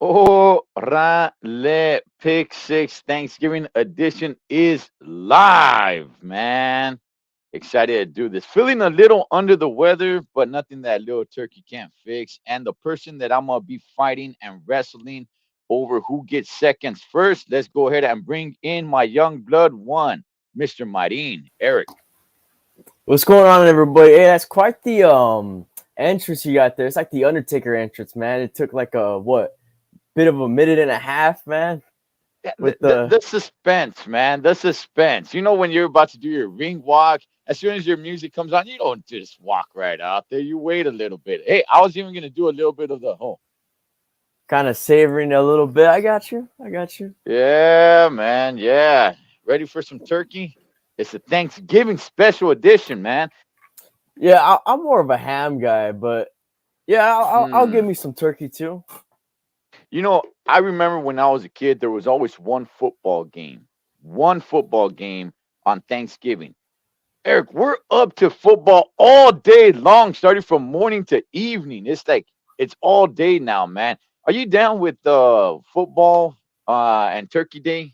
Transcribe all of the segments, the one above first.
Orale Pick Six Thanksgiving edition is live, man. Excited to do this. Feeling a little under the weather, but nothing that little turkey can't fix. And the person that I'm gonna be fighting and wrestling over who gets seconds first, let's go ahead and bring in my young blood one, Mr. Marin, Eric. What's going on, everybody? Hey, that's quite the entrance you got there. It's like the Undertaker entrance, man. It took like a bit of a minute and a half, man. Yeah, With the the suspense, man. The suspense. You know, when you're about to do your ring walk, as soon as your music comes on, you don't just walk right out there. You wait a little bit. Hey, I was even gonna do a little bit of the home. kind of savoring a little bit. I got you. I got you. Yeah, man. Yeah. Ready for some turkey? It's a Thanksgiving special edition, man. Yeah, I'm more of a ham guy, but yeah, I'll give Hmm. me some turkey too. You know, I remember when I was a kid, there was always one football game on Thanksgiving. Eric, we're up to football all day long, starting from morning to evening. It's like it's all day now, man. Are you down with football and Turkey Day?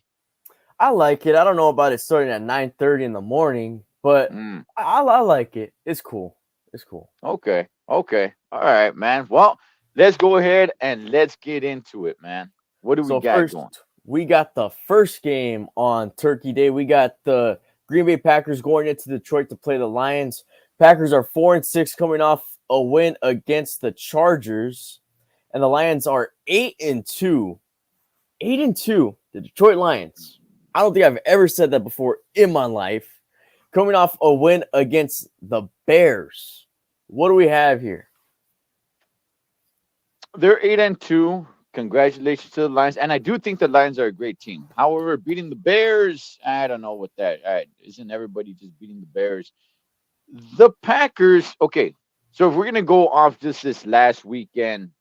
I like it. I don't know about it starting at 9:30 in the morning, but Mm, I like it. It's cool. It's cool. okay, okay, all right, man. Well, let's go ahead and let's get into it, man. What do we So got going? first, we got the first game on Turkey Day. We got the Green Bay Packers going into Detroit to play the Lions. Packers are 4-6 coming off a win against the Chargers, and the Lions are 8-2. 8-2. The Detroit Lions. I don't think I've ever said that before in my life. Coming off a win against the Bears. What do we have here? They're 8-2. Congratulations to the Lions, and I do think the Lions are a great team. However, beating the Bears, I don't know what that. Isn't everybody just beating the Bears? The Packers, okay. So if we're gonna go off just this last weekend,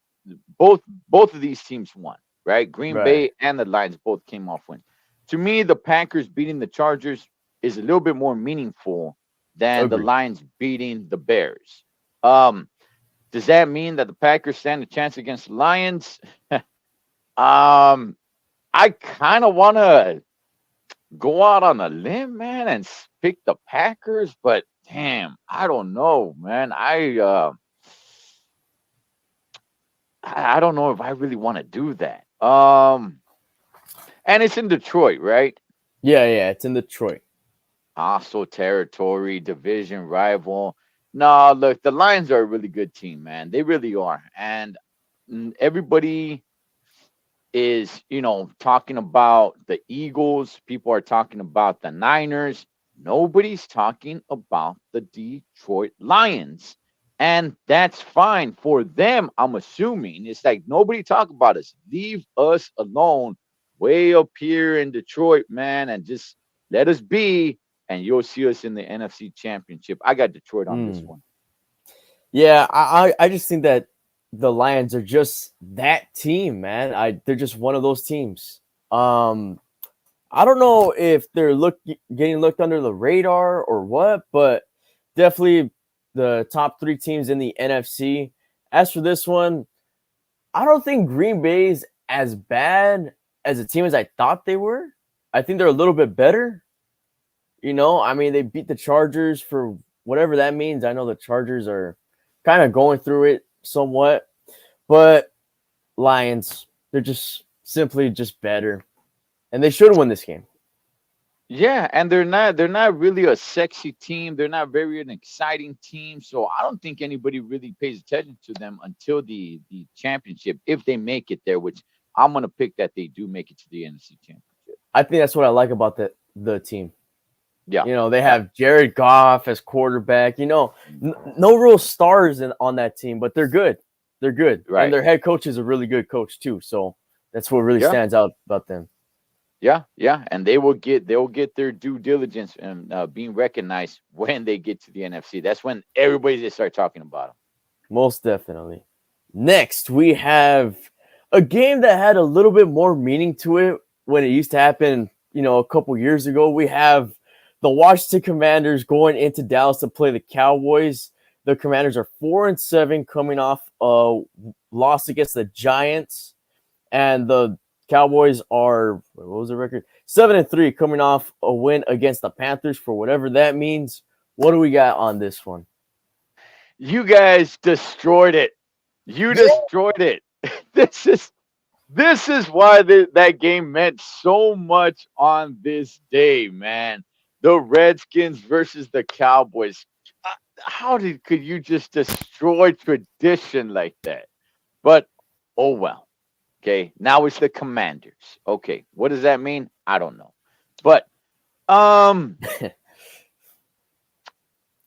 both both of these teams won, right? Green Right. Bay and the Lions both came off wins. To me, the Packers beating the Chargers is a little bit more meaningful than the Agree. Lions beating the Bears. Um, does that mean that the Packers stand a chance against the Lions? um, I kind of want to go out on a limb, man, and pick the Packers, but damn, I don't know, man. I don't know if I really want to do that. And it's in Detroit, right? Yeah, it's in Detroit. Hostile territory, division rival. No, look, the Lions are a really good team, man. They really are, and everybody is, talking about the Eagles. People are talking about the Niners. Nobody's talking about the Detroit Lions. And that's fine for them, I'm assuming. It's like nobody talk about us. Leave us alone way up here in Detroit, man, and just let us be. And you'll see us in the NFC Championship. I got Detroit on this Mm. one. Yeah, I just think that the Lions are just that team, man. They're just one of those teams. Um, I don't know if they're getting looked under the radar or what, but definitely the top three teams in the NFC. As for this one, I don't think Green Bay's as bad as a team as I thought they were. I think they're a little bit better. I mean, they beat the Chargers for whatever that means. I know the Chargers are kind of going through it somewhat, but Lions, they're just simply just better, and they should win this game. Yeah, and they're not really a sexy team. They're not very an exciting team. So I don't think anybody really pays attention to them until the championship, if they make it there, which I'm gonna pick that they do make it to the NFC championship. I think that's what I like about the team. Yeah, They yeah. have Jared Goff as quarterback. Mm, No real stars on that team, but they're good. They're good, and right. their head coach is a really good coach too. So that's what really Yeah, stands out about them. yeah, yeah. And they will get their due diligence and being recognized when they get to the NFC. That's when everybody just start talking about them. Most definitely. Next, we have a game that had a little bit more meaning to it when it used to happen, a couple years ago. We have the Washington Commanders going into Dallas to play the Cowboys. The Commanders are 4-7 coming off a loss against the Giants. and the Cowboys are, what was the record? 7-3, coming off a win against the Panthers for whatever that means. What do we got on this one? You guys destroyed it. You Yeah. destroyed it. This is why that game meant so much on this day, man. The Redskins versus the Cowboys. Could you just destroy tradition like that? But oh well. Okay, now it's the Commanders. Okay, what does that mean? I don't know. But um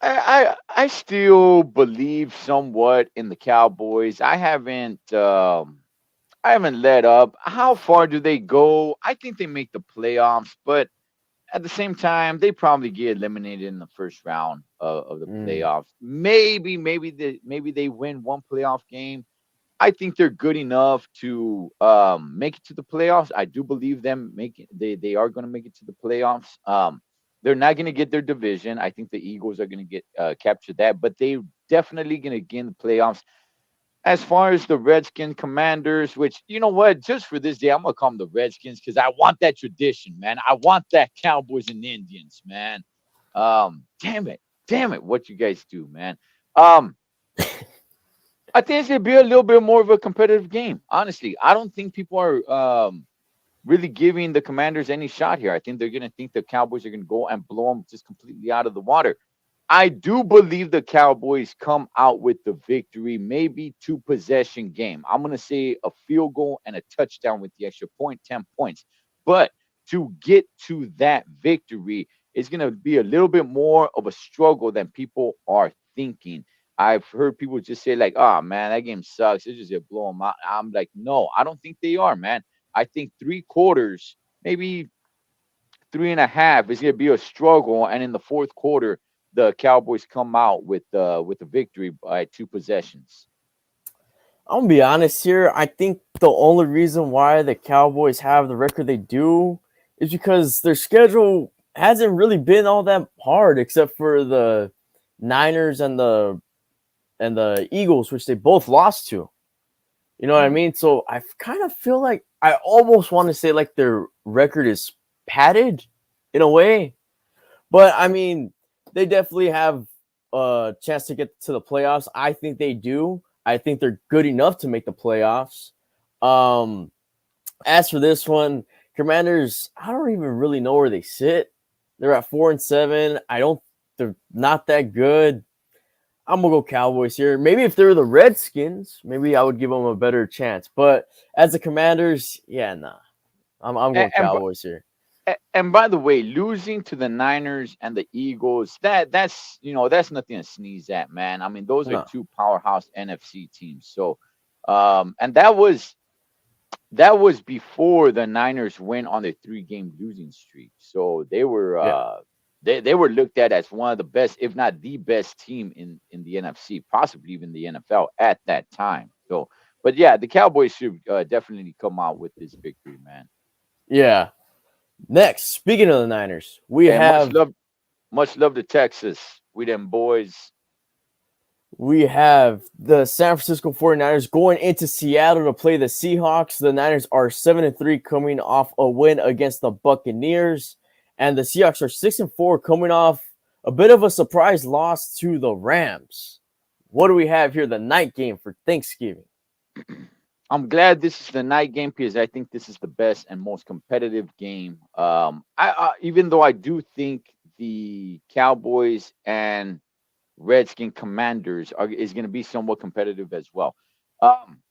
I still believe somewhat in the Cowboys. I haven't let up. How far do they go? I think they make the playoffs, but at the same time, they probably get eliminated in the first round of the Mm, playoffs. Maybe they win one playoff game. I think they're good enough to make it to the playoffs. I do believe they are going to make it to the playoffs. They're not going to get their division. I think the Eagles are going to get capture that, but they definitely going to get in the playoffs. As far as the Redskin Commanders, which you know what, just for this day, I'm gonna call them the Redskins because I want that tradition, man. I want that Cowboys and Indians, man. Damn it, what you guys do, man. Um, I think it's gonna be a little bit more of a competitive game. Honestly, I don't think people are really giving the Commanders any shot here. I think they're gonna think the Cowboys are gonna go and blow them just completely out of the water. I do believe the Cowboys come out with the victory, maybe two possession game. I'm going to say a field goal and a touchdown with the extra point, 10 points. But to get to that victory is going to be a little bit more of a struggle than people are thinking. I've heard people just say, like, oh, man, that game sucks. It's just going to blow them out. I'm like, no, I don't think they are, man. I think 3 quarters, maybe 3.5 is going to be a struggle. And in the fourth quarter, the Cowboys come out with the victory by 2 possessions. I'm gonna be honest here. I think the only reason why the Cowboys have the record they do is because their schedule hasn't really been all that hard, except for the Niners and the Eagles, which they both lost to. You know what I Mm. mean? So I kind of feel like I almost want to say like their record is padded in a way, but I mean they definitely have a chance to get to the playoffs. I think they do. I think they're good enough to make the playoffs. Um, as for this one, Commanders, I don't even really know where they sit. They're at 4-7. I don't. They're not that good. I'm gonna go Cowboys here. Maybe if they were the Redskins, maybe I would give them a better chance. But as the Commanders, yeah, nah. I'm And, going and Cowboys here. and by the way, losing to the Niners and the Eagles, that's nothing to sneeze at, man. I mean, those are No. two powerhouse NFC teams. So, and that was before the Niners went on their 3-game losing streak. So they were Yeah. they were looked at as one of the best, if not the best team in the NFC, possibly even the NFL at that time. So, but yeah, the Cowboys should definitely come out with this victory, man. Yeah. Next, speaking of the Niners, And much love to Texas. We them boys. we have the San Francisco 49ers going into Seattle to play the Seahawks. The Niners are 7-3 coming off a win against the Buccaneers. And the Seahawks are 6-4 coming off a bit of a surprise loss to the Rams. What do we have here? The night game for Thanksgiving. I'm glad this is the night game because I think this is the best and most competitive game. Even though I do think the Cowboys and Redskin Commanders is going to be somewhat competitive as well. Um,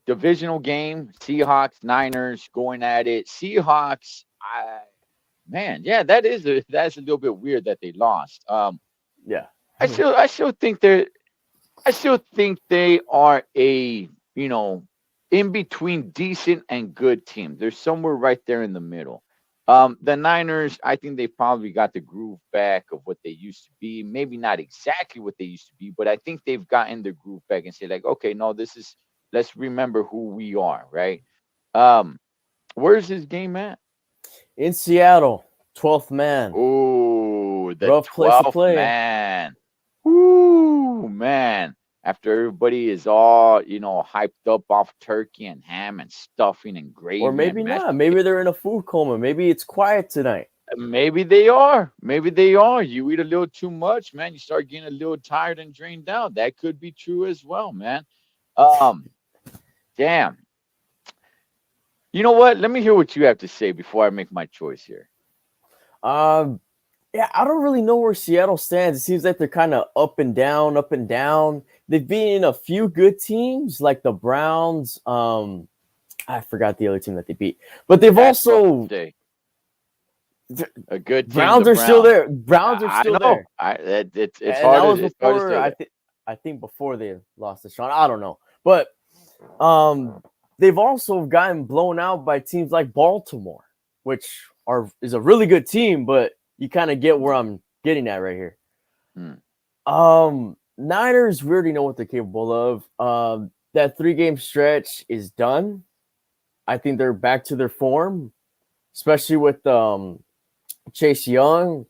Divisional game, Seahawks, Niners going at it. Seahawks, man, yeah, that's a little bit weird that they lost. Yeah. I still think they are a, you know, in between decent and good team. They're somewhere right there in the middle. The Niners, I think they probably got the groove back of what they used to be. Maybe not exactly what they used to be, but I think they've gotten their groove back and say like, okay, no, let's remember who we are, right? Um, where's this game at? In Seattle, 12th man. Oh, the Rough place to 12th play. man. Ooh, man. after everybody is all, hyped up off turkey and ham and stuffing and Or gravy maybe and mashed not. potatoes. Maybe they're in a food coma. Maybe it's quiet tonight. Maybe they are. Maybe they are. You eat a little too much, man. You start getting a little tired and drained out. That could be true as well, man. Um, Damn. You know what? Let me hear what you have to say before I make my choice here. Um, yeah, I don't really know where Seattle stands. It seems like they're kind of up and down, up and down. They've been in a few good teams like the Browns. I forgot the other team that they beat, but they've That's what I also say. the A good team, the Browns are still Browns. there. Browns are I still know. there, It's and hard that to was it's hard to before say that. I think before they lost to Sean. I don't know, but they've also gotten blown out by teams like Baltimore, which is a really good team, but you kind of get where I'm getting at right here. Hmm. Niners, we already know what they're capable of. That 3-game stretch is done. I think they're back to their form, especially with Chase Young.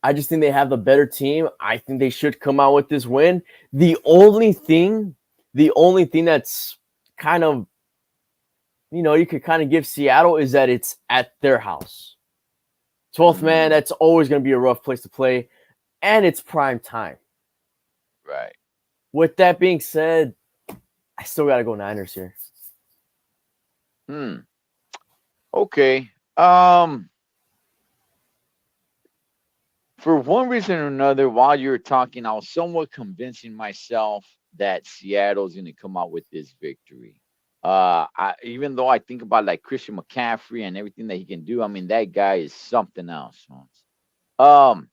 I just think they have the better team. I think they should come out with this win. The only thing that's kind of, you could kind of give Seattle is that it's at their house. 12th man, Mm, that's always going to be a rough place to play, and it's prime time. right. With that being said, I still got to go Niners here. Hmm. Okay. For one reason or another, while you were talking, I was somewhat convincing myself that Seattle's going to come out with this victory. Even though I think about like Christian McCaffrey and everything that he can do, I mean that guy is something else. Um,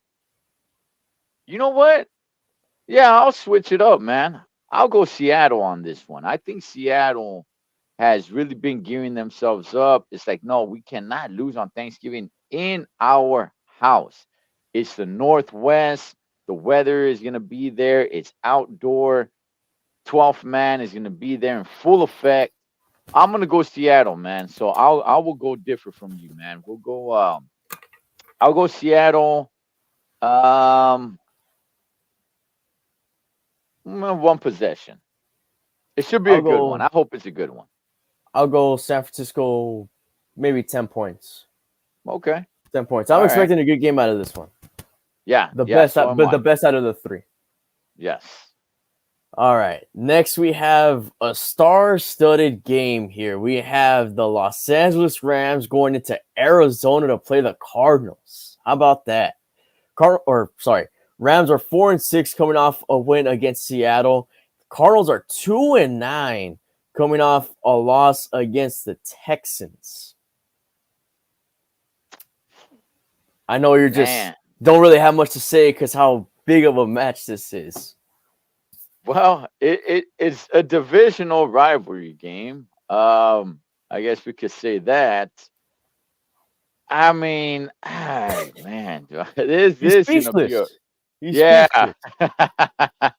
you know what? Yeah, I'll switch it up, man. I'll go Seattle on this one. I think Seattle has really been gearing themselves up. It's like, no, we cannot lose on Thanksgiving in our house. It's the Northwest. The weather is going to be there. It's outdoor. 12th man is going to be there in full effect. I'm going to go Seattle, man. So I will go different from you, man. I'll go Seattle. Um, one possession. It should be a I'll good one. go. I hope it's a good one. I'll go San Francisco. Maybe 10 points. Okay. 10 points. All I'm right. expecting a good game out of this one. Yeah. The Yeah. best, So am but I. the best out of the three. Yes. All right. Next, we have a star-studded game here. We have the Los Angeles Rams going into Arizona to play the Cardinals. How about that? Rams are 4-6 coming off a win against Seattle. Cardinals are 2-9 coming off a loss against the Texans. I know you're just Man. don't really have much to say because how big of a match this is. Well, it's a divisional rivalry game. I guess we could say that. I mean, man, this He's this gonna be a speechless. He's yeah. speechless.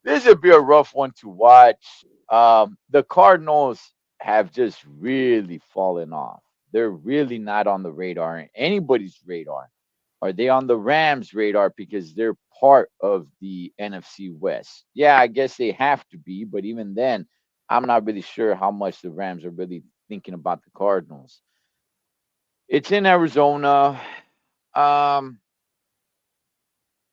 This would be a rough one to watch. The Cardinals have just really fallen off. They're really not on the radar, anybody's radar. Are they on the Rams' radar because they're part of the NFC West? Yeah, I guess they have to be, but even then, I'm not really sure how much the Rams are really thinking about the Cardinals. It's in Arizona. Um,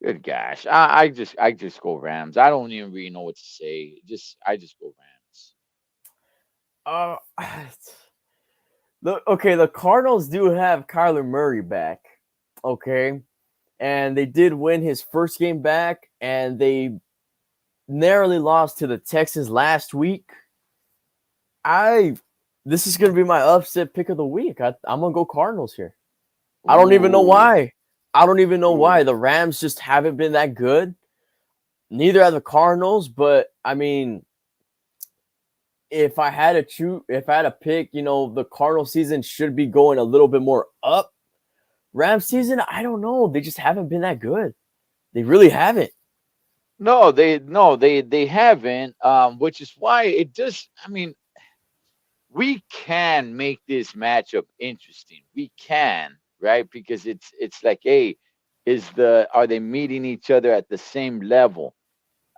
Good gosh, I just go Rams. I don't even really know what to say. I just go Rams. Uh, the Cardinals do have Kyler Murray back. Okay. And they did win his first game back, and they narrowly lost to the Texans last week. This is gonna be my upset pick of the week. I'm gonna go Cardinals here. I don't even know Ooh, why. I don't even know why. ooh. The Rams just haven't been that good. Neither have the Cardinals, but I mean, if I had to pick, the Cardinal season should be going a little bit more up. Rams season, I don't know. They just haven't been that good. They really haven't. No, they haven't. Which is why it does. I mean, we can make this matchup interesting. We can, right? Because it's like, hey, are they meeting each other at the same level?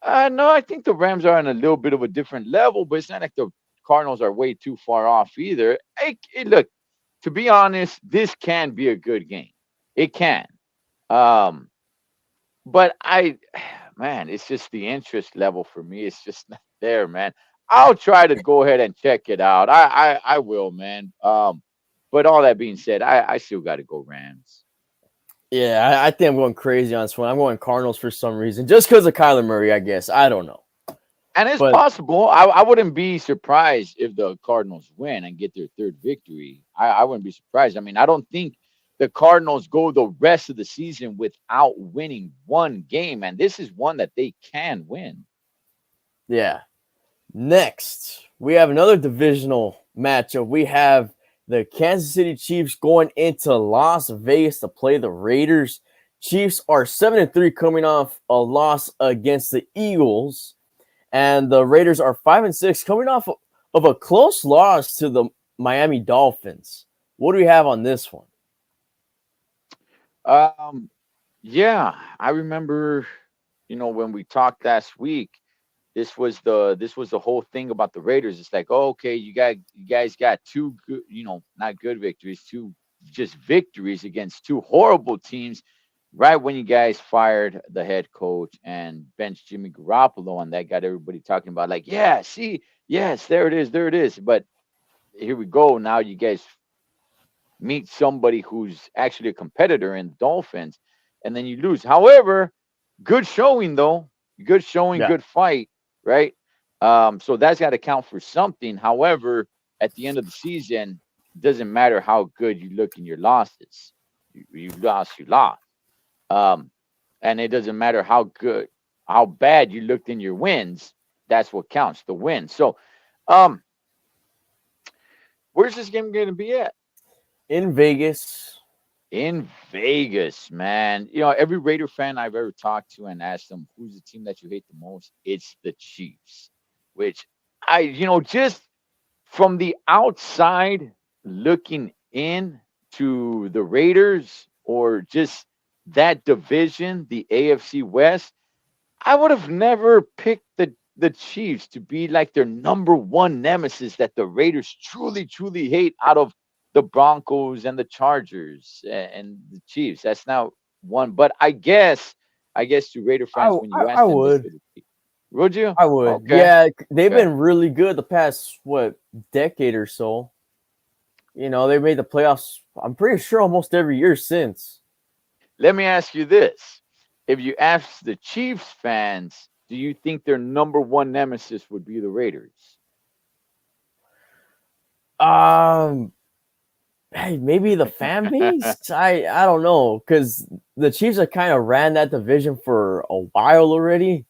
No, I think the Rams are on a little bit of a different level, but it's not like the Cardinals are way too far off either. Hey, look, to be honest, this can be a good game. It can. Um, but man, it's just the interest level for me. It's just not there, man. I'll try to go ahead and check it out. I will, man. But all that being said, I still got to go Rams. Yeah, I think I'm going crazy on this one. I'm going Cardinals for some reason, just because of Kyler Murray, I guess. I don't know, And it's but possible. I wouldn't be surprised if the Cardinals win and get their third victory. I wouldn't be surprised. I mean, I don't think the Cardinals go the rest of the season without winning one game, and this is one that they can win. yeah. Next, we have another divisional matchup. We have the Kansas City Chiefs going into Las Vegas to play the Raiders. Chiefs are 7-3 coming off a loss against the Eagles, and the Raiders are 5-6 coming off of a close loss to the Miami Dolphins. What do we have on this one? Um, yeah, I remember, when we talked last week, this was the whole thing about the Raiders. It's like, oh, okay, you guys got two good, not good victories, two just victories against two horrible teams. Right when you guys fired the head coach and benched Jimmy Garoppolo, and that got everybody talking about like, yeah, see, yes, there it is. But here we go. Now you guys meet somebody who's actually a competitor in the Dolphins, and then you lose. However, good showing though, good showing, Yeah. good fight, right? So that's got to count for something. However, at the end of the season, it doesn't matter how good you look in your losses. You lost, you lost. Um, and it doesn't matter how bad you looked in your wins. That's what counts, the win. So, um, where's this game going to be at? In Vegas. In Vegas, man. Every Raider fan I've ever talked to and asked them who's the team that you hate the most, it's the Chiefs. Which just from the outside looking in to the Raiders or just that division, the AFC West, I would have never picked the Chiefs to be like their number one nemesis that the Raiders truly, truly hate out of the Broncos and the Chargers and the Chiefs. That's not one. But I guess to Raider fans, when you I ask them this, would. would you? I would. Okay. Yeah, they've Okay. been really good the past decade or so. They made the playoffs. I'm pretty sure almost every year since. Let me ask you this. If you ask the Chiefs fans, do you think their number one nemesis would be the Raiders? Um, hey, maybe the fan base. I don't know because the Chiefs have kind of ran that division for a while already.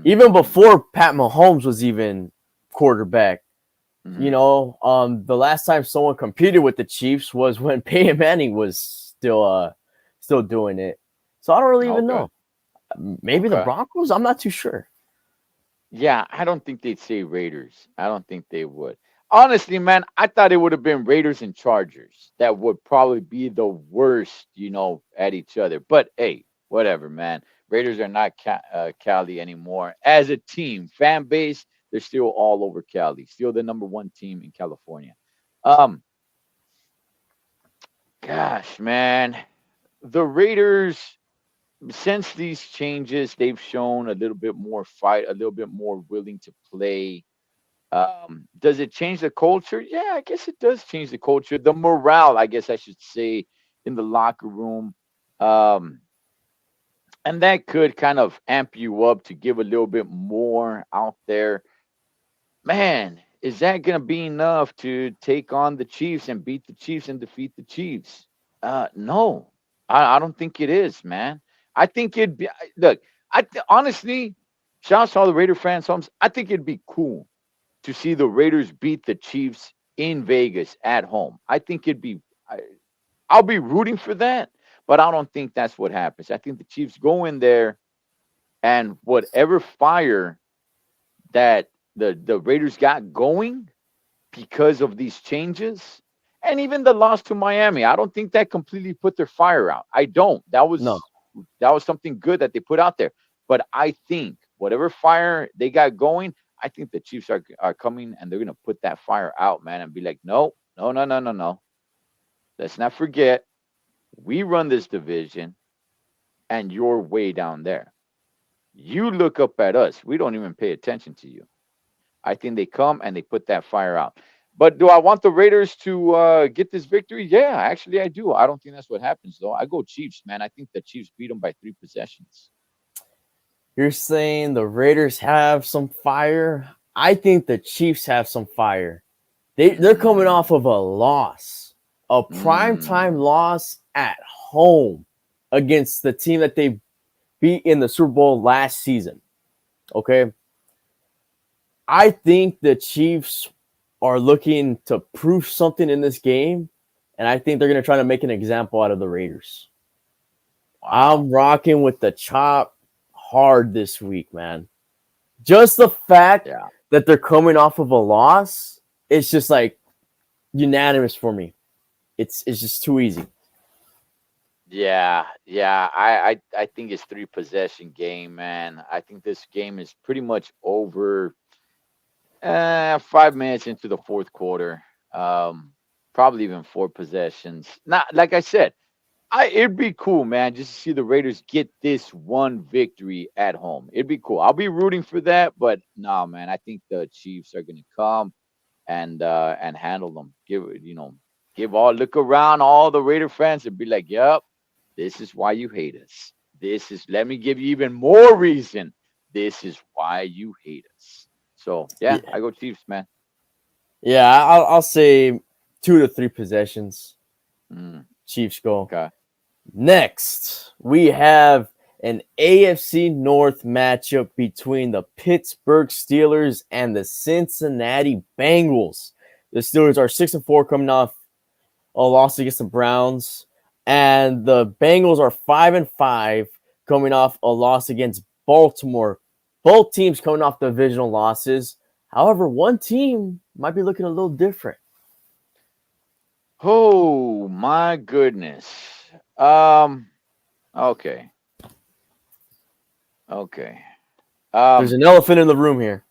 Even Mm, before Pat Mahomes was even quarterback. mhm. The last time someone competed with the Chiefs was when Peyton Manning was still doing it. So I don't really even Okay. know. Maybe the Okay. Broncos. I'm not too sure. Yeah, I don't think they'd say Raiders. I don't think they would. Honestly, man, I thought it would have been Raiders and Chargers. That would probably be the worst, at each other. But hey, whatever, man. Raiders are not Cali anymore. As a team, fan base, they're still all over Cali. Still the number one team in California. Um, Gosh, man, the Raiders, since these changes, they've shown a little bit more fight, a little bit more willing to play. Does it change the culture? Yeah, I guess it does change the culture. The morale, I guess I should say, in the locker room. Um, and that could kind of amp you up to give a little bit more out there. Man, is that going to be enough to take on the Chiefs and beat the Chiefs and defeat the Chiefs? No, I don't think it is, man. I think it'd be look. Honestly, shouts to all the Raider fans. Homes. I think it'd be cool to see the Raiders beat the Chiefs in Vegas at home. I think it'd be. I'll be rooting for that, but I don't think that's what happens. I think the Chiefs go in there and whatever fire that the Raiders got going because of these changes and even the loss to Miami. I don't think that completely put their fire out. I don't. That No. was something good that they put out there. But I think whatever fire they got going, I think the Chiefs are coming and they're gonna put that fire out, man, and be like, no, no, no, no, no, no. Let's not forget we run this division, and you're way down there. You look up at us. We don't even pay attention to you. I think they come and they put that fire out. But do I want the Raiders to get this victory? Yeah, actually, I do. I don't think that's what happens, though. I go Chiefs, man. I think the Chiefs beat them by 3 possessions. You're saying the Raiders have some fire? I think the Chiefs have some fire. They're coming Mm, off of a loss, a primetime mm. loss at home against the team that they beat in the Super Bowl last season. Okay. I think the Chiefs are looking to prove something in this game, and I think they're going to try to make an example out of the Raiders. Wow. I'm rocking with the chop hard this week, man. Just the fact Yeah. that they're coming off of a loss, it's just like unanimous for me. It's just too easy. Yeah, yeah. I think it's 3 possession game, man. I think this game is pretty much over 5 minutes into the fourth quarter. Um, Probably even 4 possessions. Not like I said, it'd be cool, man, just to see the Raiders get this one victory at home. It'd be cool. I'll be rooting for that, but no, man, I think the Chiefs are gonna come and handle them. Give all look around all the Raider fans and be like, "Yep, this is why you hate us. This is let me give you even more reason. This is why you hate us." So yeah, Yeah, I go Chiefs, man. yeah. I'll say 2 to 3 possessions. Mm, Chiefs go. okay. Next, we have an AFC North matchup between the Pittsburgh Steelers and the Cincinnati Bengals. The Steelers are 6-4 coming off a loss against the Browns, and the Bengals are 5-5 coming off a loss against Baltimore. Both teams coming off divisional losses. However, one team might be looking a little different. Oh my goodness. Um. Okay. Okay. There's Um. an elephant in the room here.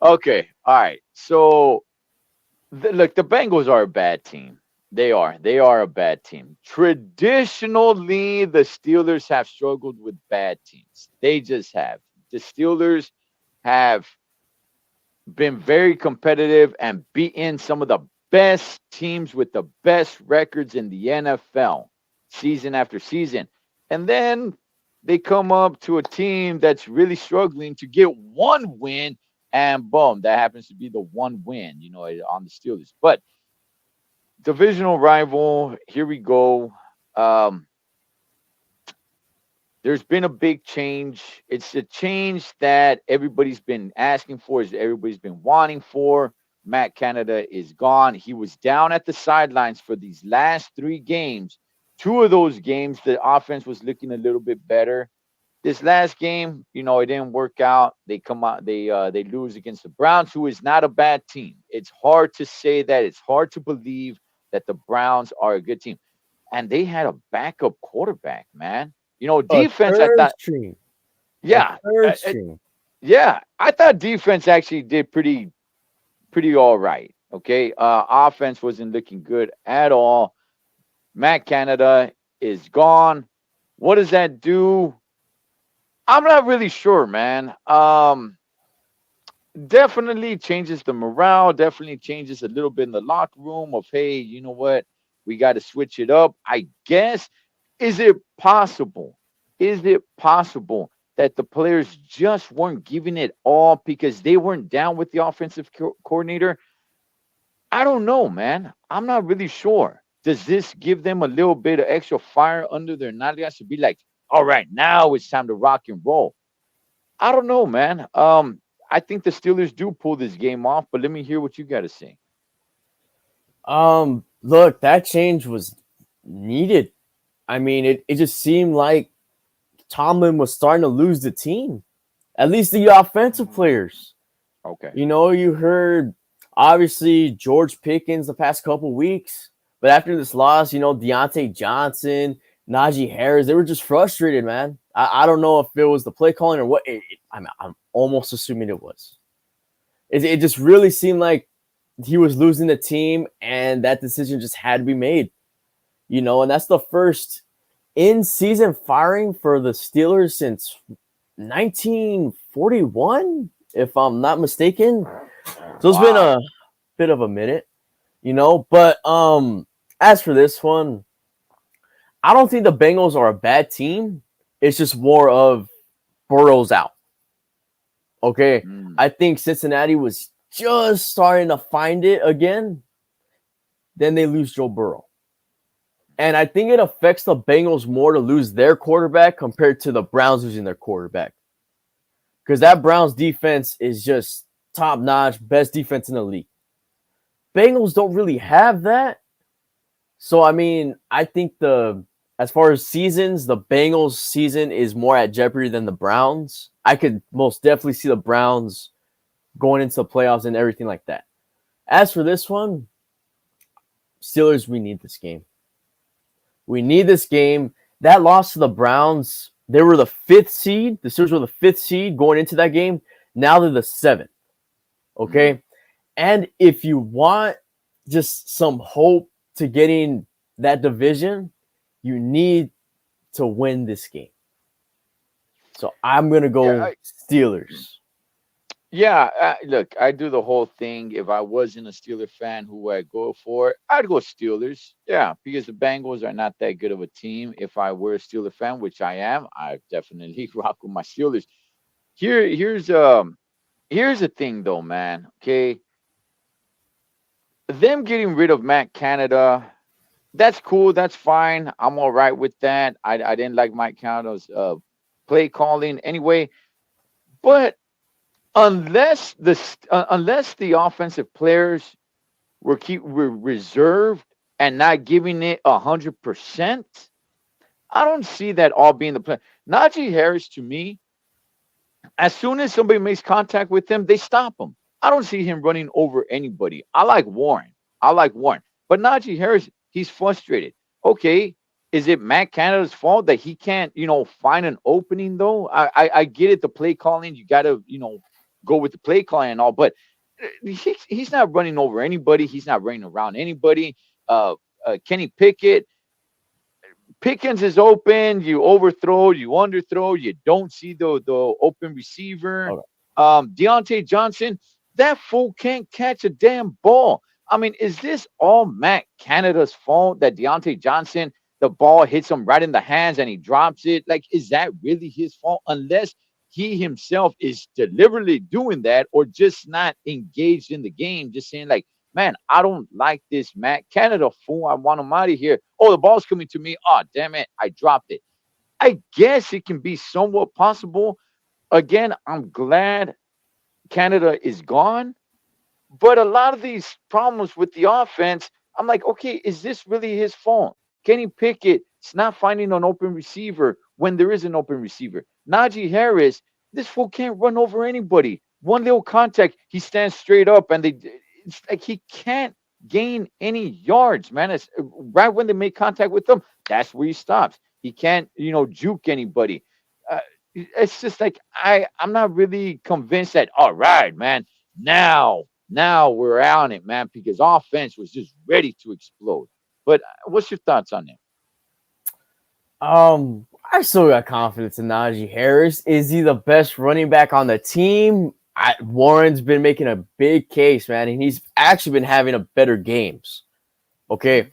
Okay. All right. So look, the Bengals are a bad team. They are. They are a bad team. Traditionally, the Steelers have struggled with bad teams. They just have. The Steelers have been very competitive and beaten some of the best teams with the best records in the NFL season after season. And then they come up to a team that's really struggling to get one win, and boom, that happens to be the one win, on the Steelers. But divisional rival, here we go. Um, there's been a big change. It's a change that everybody's been asking for, is everybody's been wanting for. Matt Canada is gone. He was down at the sidelines for these last 3 games. 2 of those games, the offense was looking a little bit better. This last game, it didn't work out. They come out, they lose against the Browns, who is not a bad team. It's hard to say that. It's hard to believe that the Browns are a good team. And they had a backup quarterback, man. A Defense, I third thought, string. A yeah, third string. yeah, I thought defense actually did pretty all right. Okay, offense wasn't looking good at all. Matt Canada is gone. What does that do? I'm not really sure, man. Definitely changes the morale. Definitely changes a little bit in the locker room of, hey, you know what? We got to switch it up. I guess. Is it possible? Is it possible that the players just weren't giving it all because they weren't down with the offensive coordinator? I don't know, man. I'm not really sure. Does this give them a little bit of extra fire under their nalgas to be like, all right, now it's time to rock and roll? I don't know, man. I think the Steelers do pull this game off, but let me hear what you got to say. Look, that change was needed. I mean, it just seemed like Tomlin was starting to lose the team, at least the offensive Mhm. players. Okay. You heard obviously George Pickens the past couple weeks, but after this loss, Deontay Johnson, Najee Harris, they were just frustrated, man. I don't know if it was the play calling or what. I'm almost assuming it was. It just really seemed like he was losing the team, and that decision just had to be made. And that's the first in-season firing for the Steelers since 1941, if I'm not mistaken. So it's been a bit of a minute, But as for this one, I don't think the Bengals are a bad team. It's just more of Burrow's out. Okay. I think Cincinnati was just starting to find it again. Then they lose Joe Burrow. And I think it affects the Bengals more to lose their quarterback compared to the Browns losing their quarterback. Because that Browns defense is just top-notch, best defense in the league. Bengals don't really have that. So, I mean, I think as far as seasons, the Bengals season is more at jeopardy than the Browns. I could most definitely see the Browns going into the playoffs and everything like that. As for this one, Steelers, we need this game. We need this game. That loss to the Browns, they were the 5th seed. The Steelers were the 5th seed going into that game. Now they're the 7th. Okay? And if you want just some hope to getting that division, you need to win this game. So I'm going to go Steelers. Yeah, look, I do the whole thing. If I wasn't a Steeler fan, who would I go for? I'd go Steelers. Yeah, because the Bengals are not that good of a team. If I were a Steeler fan, which I am, I definitely rock with my Steelers. Here's the thing, though, man. Okay, them getting rid of Matt Canada, that's cool. That's fine. I'm all right with that. I didn't like Mike Canada's play calling anyway, but unless the offensive players were reserved and not giving it 100%, I don't see that all being the plan. Najee Harris, to me, as soon as somebody makes contact with him, they stop him. I don't see him running over anybody. I like Warren, but Najee Harris, he's frustrated. Okay, is it Matt Canada's fault that he can't, find an opening though? I get it, the play calling, you got to, go with the play calling and all, but he's not running over anybody. He's not running around anybody. Kenny Pickens is open. You overthrow, you underthrow, you don't see the open receiver. Okay. Deontay Johnson, that fool can't catch a damn ball. I mean, is this all Matt Canada's fault that Deontay Johnson, the ball hits him right in the hands and he drops it? Like, is that really his fault? Unless he himself is deliberately doing that or just not engaged in the game, just saying like, man, I don't like this Matt Canada fool. I want him out of here. Oh, the ball's coming to me. Oh, damn it. I dropped it. I guess it can be somewhat possible. Again, I'm glad Canada is gone. But a lot of these problems with the offense, I'm like, okay, is this really his fault? Kenny Pickett's not finding an open receiver when there is an open receiver. Najee Harris, this fool can't run over anybody. One little contact, he stands straight up, and it's like he can't gain any yards, man. It's right when they make contact with him, that's where he stops. He can't, juke anybody. It's just like I'm not really convinced that, all right, man, now we're on it, man, because offense was just ready to explode. But what's your thoughts on that? I still got confidence in Najee Harris. Is he the best running back on the team? Warren's been making a big case, man, and he's actually been having a better games. Okay.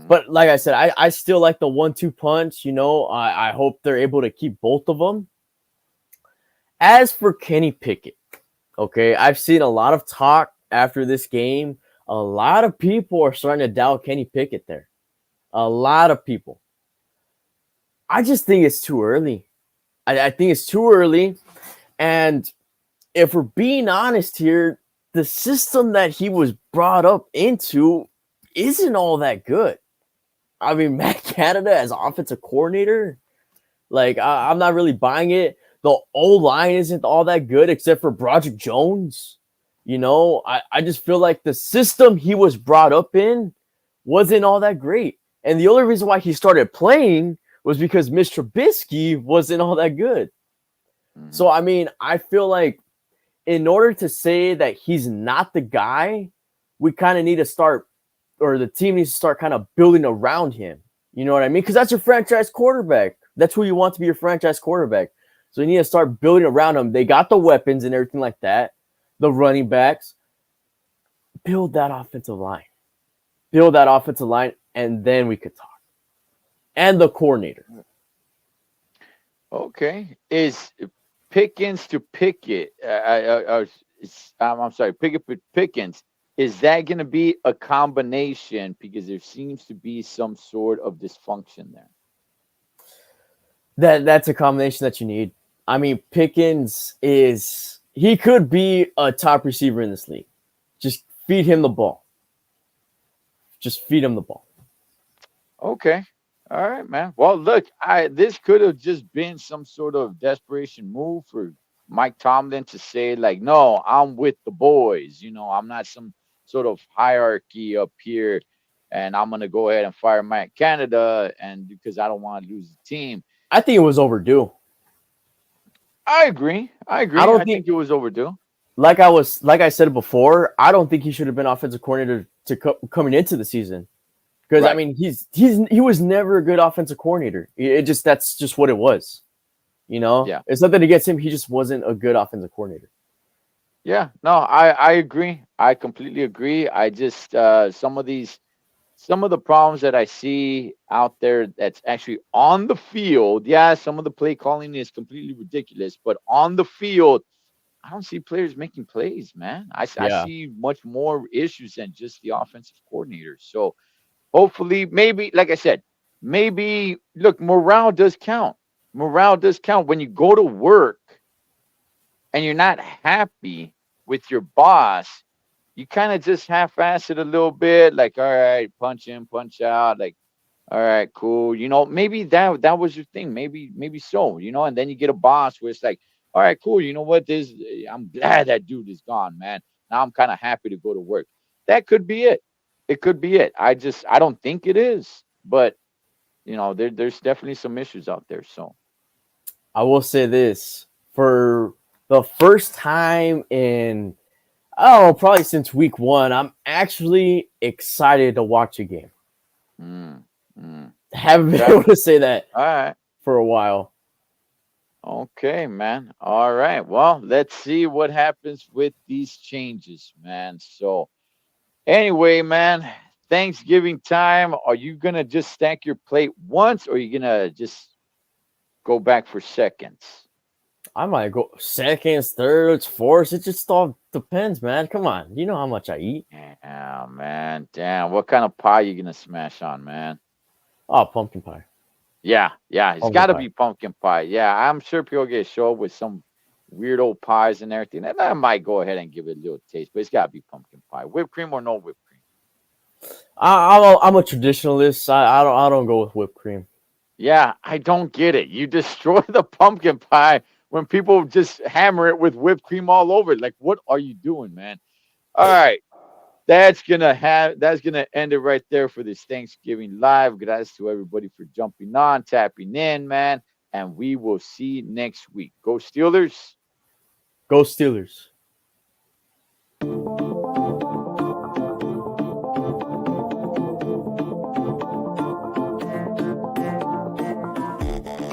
But like I said, I still like the 1-2 punch. I hope they're able to keep both of them. As for Kenny Pickett, okay, I've seen a lot of talk after this game. A lot of people are starting to doubt Kenny Pickett there. A lot of people. I just think it's too early. I think it's too early. And if we're being honest here, the system that he was brought up into isn't all that good. I mean, Matt Canada as offensive coordinator, like, I'm not really buying it. The O-line isn't all that good except for Broderick Jones. I just feel like the system he was brought up in wasn't all that great. And the only reason why he started playing was because Mitch Trubisky wasn't all that good. Mhm. So, I mean, I feel like in order to say that he's not the guy, we kind of need to start, or the team needs to start kind of building around him. You know what I mean? Because that's your franchise quarterback. That's who you want to be your franchise quarterback. So you need to start building around him. They got the weapons and everything like that, the running backs. Build that offensive line. Build that offensive line, and then we could talk. And the coordinator. Okay. Is Pickens to Pickett? I'm sorry, Pickett to Pickens. Is that going to be a combination? Because there seems to be some sort of dysfunction there. That's a combination that you need. I mean, Pickens he could be a top receiver in this league. Just feed him the ball. Just feed him the ball. Okay. All right, man. Well, look, this could have just been some sort of desperation move for Mike Tomlin to say, like, no, I'm with the boys. I'm not some sort of hierarchy up here, and I'm gonna go ahead and fire Mike Canada, and because I don't want to lose the team. I think it was overdue. I agree. I don't think it was overdue. Like I said before, I don't think he should have been offensive coordinator coming into the season. Because I Right. mean, he was never a good offensive coordinator. That's just what it was. Yeah. It's nothing against him. He just wasn't a good offensive coordinator. Yeah. No, I agree. I completely agree. I just some of the problems that I see out there that's actually on the field. Yeah, some of the play calling is completely ridiculous, but on the field, I don't see players making plays, man. I Yeah, see much more issues than just the offensive coordinator. So hopefully, maybe, like I said, maybe look, morale does count. Morale does count when you go to work and you're not happy with your boss. You kind of just half-ass it a little bit, like, all right, punch in, punch out, like, all right, cool. Maybe that was your thing. Maybe so. And then you get a boss where it's like, all right, cool. You know what? I'm glad that dude is gone, man. Now I'm kind of happy to go to work. That could be it. It could be it. I don't think it is, but there's definitely some issues out there. So I will say this for the first time in probably since week 1, I'm actually excited to watch a game. mm, mm. Haven't been Okay. able to say that All right. for a while. Okay, man. All right. Well, let's see what happens with these changes, man. So anyway, man, Thanksgiving time. Are you gonna just stack your plate once, or are you gonna just go back for seconds? I might go seconds, thirds, fourths. It just all depends, man. Come on, you know how much I eat. Yeah, man. Damn. What kind of pie you gonna smash on, man? Oh, pumpkin pie. Yeah, it's Pumpkin gotta pie. be pumpkin pie. Yeah, I'm sure people get show up with some weird old pies and everything. And I might go ahead and give it a little taste, but it's gotta be pumpkin pie. Whipped cream or no whipped cream? I'm a traditionalist. I don't go with whipped cream. Yeah, I don't get it. You destroy the pumpkin pie when people just hammer it with whipped cream all over it. Like, what are you doing, man? All right. That's gonna end it right there for this Thanksgiving live. Gracias to everybody for jumping on, tapping in, man. And we will see you next week. Go Steelers. Go Steelers.